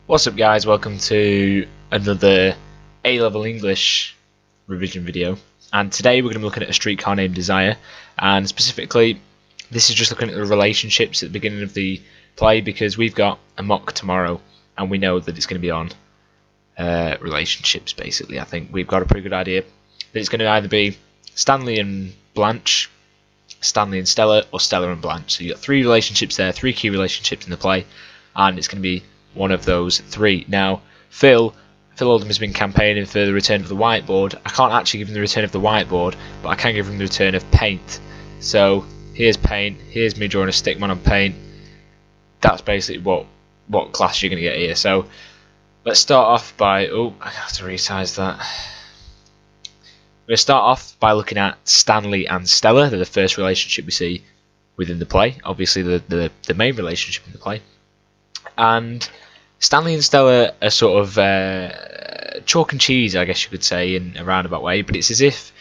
What's up guys, welcome to another A-level English revision video, and today we're going to be looking at a streetcar named Desire, and specifically this is just looking at the relationships at the beginning of the play because we've got a mock tomorrow and we know that it's going to be on relationships basically. I think we've got a pretty good idea that it's going to either be Stanley and Blanche, Stanley and Stella, or Stella and Blanche. So you've got three relationships there, three key relationships in the play, and it's going to be one of those three. Now, Phil Oldham has been campaigning for the return of the whiteboard. I can't actually give him the return of the whiteboard, but I can give him the return of paint. So here's paint, here's me drawing a stickman on paint. That's basically what class you're going to get here. So let's start off by, I have to resize that. We're going to start off by looking at Stanley and Stella. They're the first relationship we see within the play, obviously the main relationship in the play. And Stanley and Stella are sort of chalk and cheese, I guess you could say, in a roundabout way, but it's as if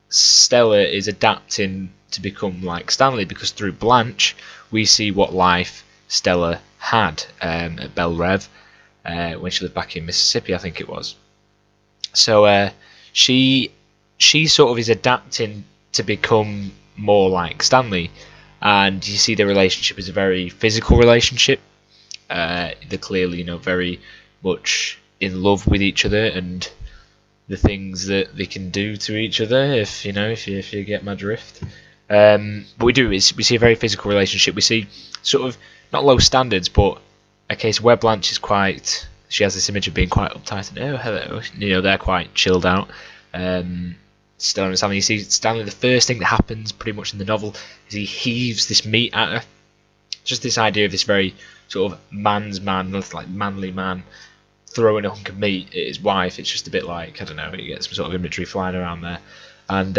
Stella is adapting to become like Stanley, because through Blanche we see what life Stella had at Belle Rev when she lived back in Mississippi, I think it was. So she sort of is adapting to become more like Stanley, and you see their relationship is a very physical relationship. They're clearly, very much in love with each other and the things that they can do to each other, if you get my drift. What we do is we see a very physical relationship. We see sort of not low standards, but a case where Blanche is she has this image of being quite uptight and, oh hello, they're quite chilled out. Stella and Stanley, you see Stanley, the first thing that happens pretty much in the novel is he heaves this meat at her. Just this idea of this very sort of man's man, like manly man, throwing a hunk of meat at his wife. It's just a bit like, I don't know, you get some sort of imagery flying around there, and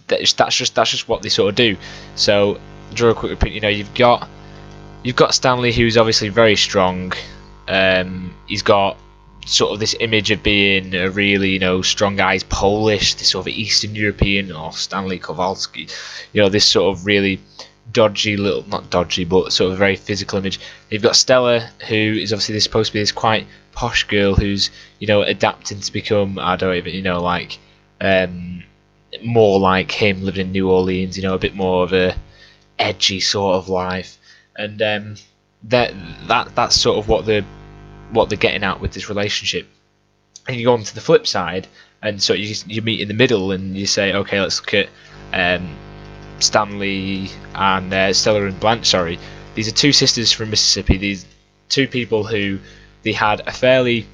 that's just what they sort of do. So draw a quick repeat. You've got Stanley, who's obviously very strong. He's got sort of this image of being a really, strong guy. He's Polish, this sort of Eastern European, or Stanley Kowalski. This sort of really dodgy little, not dodgy, but sort of a very physical image. You've got Stella, who is obviously supposed to be this quite posh girl who's, adapting to become, I don't even, more like him, living in New Orleans, a bit more of a edgy sort of life. And that's sort of what they're getting at with this relationship. And you go on to the flip side, and so you meet in the middle, and you say, okay, let's look at Stanley and Stella and Blanche. Sorry, these are two sisters from Mississippi. These two people who they had a fairly,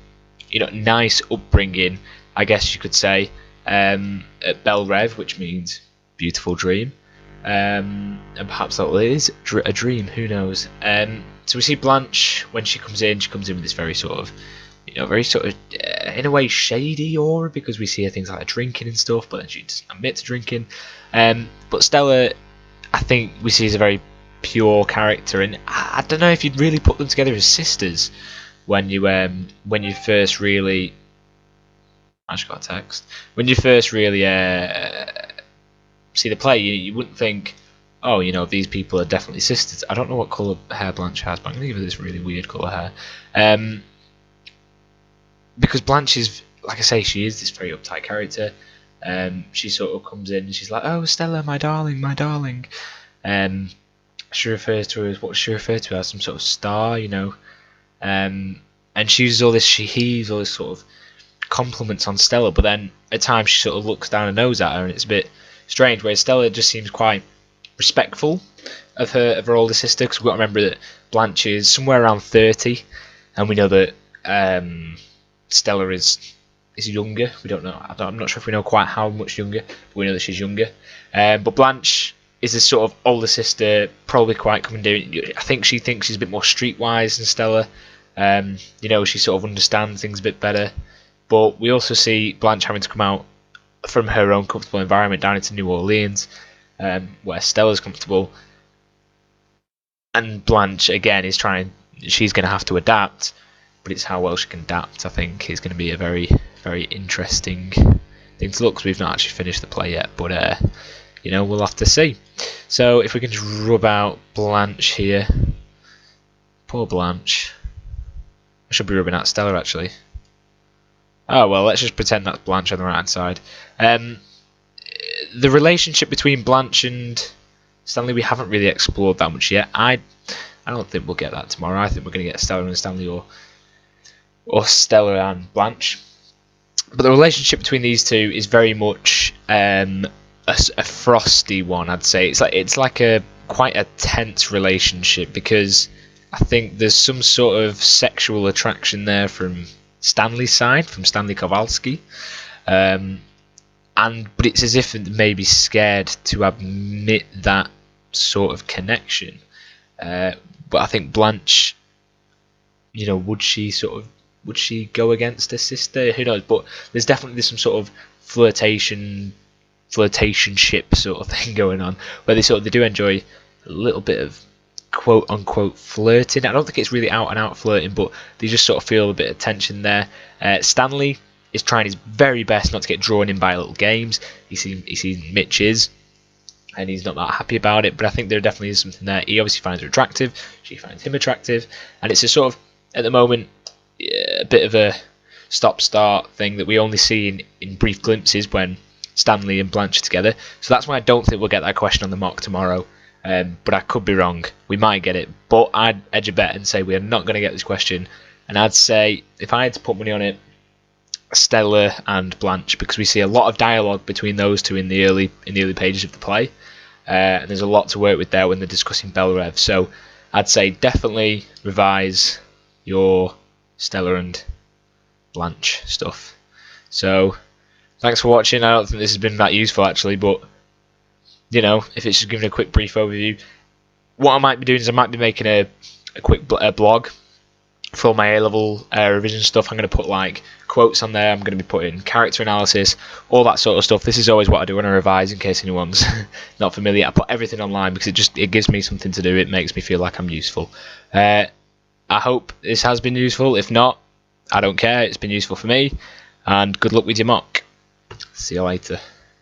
nice upbringing, I guess you could say, at Belle Rev, which means beautiful dream, and perhaps that is a dream. Who knows? So we see Blanche when she comes in. She comes in with this very sort of, in a way shady aura, because we see her things like her drinking and stuff, but then she doesn't admit to drinking. But Stella, I think we see as a very pure character, and I don't know if you'd really put them together as sisters when you first really. I just got a text. When you first really see the play, you wouldn't think, oh, these people are definitely sisters. I don't know what colour hair Blanche has, but I'm going to give her this really weird colour hair. Because Blanche is, like I say, she is this very uptight character. She sort of comes in and she's like, oh, Stella, my darling, my darling. She refers to her as, what does she refer to her as? Some sort of star, and she uses all this, she heaves all this sort of compliments on Stella, but then at times she sort of looks down her nose at her, and it's a bit strange, whereas Stella just seems quite respectful of her older sister, because we've got to remember that Blanche is somewhere around 30, and we know that Stella is younger. We don't know. I'm not sure if we know quite how much younger, but we know that she's younger. But Blanche is this sort of older sister, probably quite commandeering. I think she thinks she's a bit more streetwise than Stella. She sort of understands things a bit better. But we also see Blanche having to come out from her own comfortable environment down into New Orleans, where Stella's comfortable. And Blanche, again, she's going to have to adapt, but it's how well she can adapt, I think, is going to be a very, very interesting thing to look, because we've not actually finished the play yet, but we'll have to see. So if we can just rub out Blanche here, poor Blanche. I should be rubbing out Stella actually. Oh well, let's just pretend that's Blanche on the right hand side. The relationship between Blanche and Stanley we haven't really explored that much yet. I don't think we'll get that tomorrow. I think we're going to get Stella and Stanley or Stella and Blanche. But the relationship between these two is very much a frosty one, I'd say. It's like a quite a tense relationship because I think there's some sort of sexual attraction there from Stanley's side, from Stanley Kowalski. But it's as if they're maybe scared to admit that sort of connection. But I think Blanche, would she go against her sister? Who knows? But there's definitely some sort of flirtationship sort of thing going on, where they do enjoy a little bit of quote unquote flirting. I don't think it's really out and out flirting, but they just sort of feel a bit of tension there. Stanley is trying his very best not to get drawn in by little games. He sees Mitch is, and he's not that happy about it. But I think there definitely is something there. He obviously finds her attractive. She finds him attractive, and it's a sort of at the moment a bit of a stop-start thing that we only see in brief glimpses when Stanley and Blanche are together. So that's why I don't think we'll get that question on the mock tomorrow. But I could be wrong. We might get it, but I'd edge a bet and say we are not going to get this question. And I'd say if I had to put money on it, Stella and Blanche, because we see a lot of dialogue between those two in the early pages of the play, and there's a lot to work with there when they're discussing Belrev. So I'd say definitely revise your Stella and Blanche stuff. So thanks for watching. I don't think this has been that useful actually, but if it's just giving a quick brief overview, what I might be doing is I might be making a quick blog for all my A-level revision stuff. I'm going to put like quotes on there. I'm going to be putting character analysis, all that sort of stuff. This is always what I do when I revise, in case anyone's not familiar. I put everything online because it gives me something to do. It makes me feel like I'm useful. I hope this has been useful. If not, I don't care. It's been useful for me. And good luck with your mock. See you later.